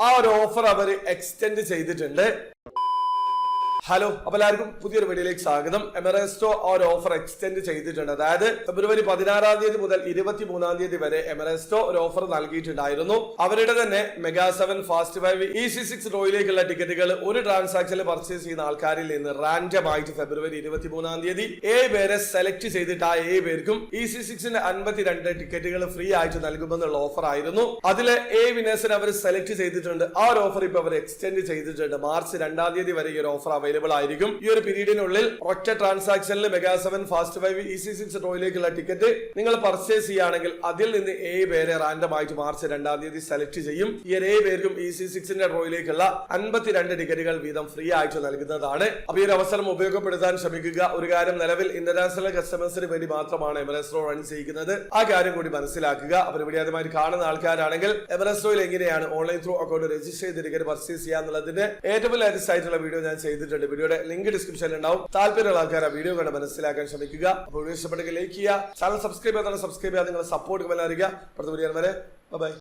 ആ ഒരു ഓഫർ അവർ എക്സ്റ്റെൻഡ് ചെയ്തിട്ടുണ്ട്. ഹലോ, അപ്പൊ എല്ലാവർക്കും പുതിയൊരു വീഡിയോയിലേക്ക് സ്വാഗതം. എമറേസ്റ്റോ ആ ഒരു ഓഫർ എക്സ്റ്റെൻഡ് ചെയ്തിട്ടുണ്ട്. അതായത് ഫെബ്രുവരി 16 തീയതി മുതൽ 23 തീയതി വരെ എമറേസ്റ്റോ ഒരു ഓഫർ നൽകിയിട്ടുണ്ടായിരുന്നു. അവരുടെ തന്നെ മെഗാ 7 ഫാസ്റ്റ് 5 EC6 റോയിലേക്കുള്ള ടിക്കറ്റുകൾ ഒരു ട്രാൻസാക്ഷനിൽ പർച്ചേസ് ചെയ്യുന്ന ആൾക്കാരിൽ നിന്ന് റാൻഡം ആയിട്ട് ഫെബ്രുവരി 23 തീയതി 7 പേരെ സെലക്ട് ചെയ്തിട്ട് ആ 7 പേർക്കും EC6ന്റെ 52 ടിക്കറ്റുകൾ ഫ്രീ ആയിട്ട് നൽകുമെന്നുള്ള ഓഫർ ആയിരുന്നു. അതിലെ 7 വിനേഴ്സിനെ അവർ സെലക്ട് ചെയ്തിട്ടുണ്ട്. ആ ഒരു ഓഫർ ഇപ്പൊ അവർ എക്സ്റ്റെൻഡ് ചെയ്തിട്ടുണ്ട്. മാർച്ച് 2 തീയതി വരെ ഈ ഒരു ഓഫർ ആയിരിക്കും. ഈ ഒരു പീരീഡിനുള്ളിൽ ഒറ്റ ട്രാൻസാക്ഷനിൽ മെഗാ 7 ഫാസ്റ്റ് 5 EC6 റോയിലേക്കുള്ള ടിക്കറ്റ് നിങ്ങൾ പർച്ചേസ് ചെയ്യുകയാണെങ്കിൽ അതിൽ നിന്ന് 7 പേരെ റാൻഡം ആയിട്ട് മാർച്ച് 2 തീയതി സെലക്ട് ചെയ്യും. ഈ 7 പേർക്കും EC6ന്റെ റോയിലേക്കുള്ള 52 ടിക്കറ്റുകൾ വീതം ഫ്രീ ആയിട്ട് നൽകുന്നതാണ്. അപ്പൊ ഈ ഒരു അവസരം ഉപയോഗപ്പെടുത്താൻ ശ്രമിക്കുക. ഒരു കാര്യം, നിലവിൽ ഇന്റർനാഷണൽ കസ്റ്റമേഴ്സിന് വേണ്ടി മാത്രമാണ് എമറേസ്റ്റോ റൺ ചെയ്യുന്നത്. ആ കാര്യം കൂടി മനസ്സിലാക്കുക. അപ്പോൾ ഇവിടെ ആദ്യമായി കാണുന്ന ആൾക്കാരാണെങ്കിൽ എമറേസ്റ്റോയിൽ എങ്ങനെയാണ് ഓൺലൈൻ ത്രൂ അക്കൗണ്ട് രജിസ്റ്റർ ചെയ്ത് ടിക്കറ്റ് പർച്ചേസ് ചെയ്യാന്നുള്ളതിന്റെ ഏറ്റവും ലേറ്റസ്റ്റ് ആയിട്ടുള്ള വീഡിയോ ഞാൻ ചെയ്തിട്ടുണ്ട്. വീഡിയോയുടെ ലിങ്ക് ഡിസ്ക്രിപ്ഷനിൽ ഉണ്ടാവും. താല്പര്യമുള്ള ആൾക്കാർ ആ വീഡിയോ കണ്ട് മനസ്സിലാക്കാൻ ശ്രമിക്കുക. അപ്പോൾ വീഡിയോ ഇഷ്ടപ്പെട്ടെങ്കിൽ ലൈക്ക് ചെയ്യുക, ചാനൽ സബ്സ്ക്രൈബ് ചെയ്യാൻ സബ്സ്ക്രൈബ് ചെയ്യാൻ നിങ്ങളുടെ സപ്പോർട്ട് അറിയിക്കുക. അടുത്ത വീഡിയോ വരെ ബൈ.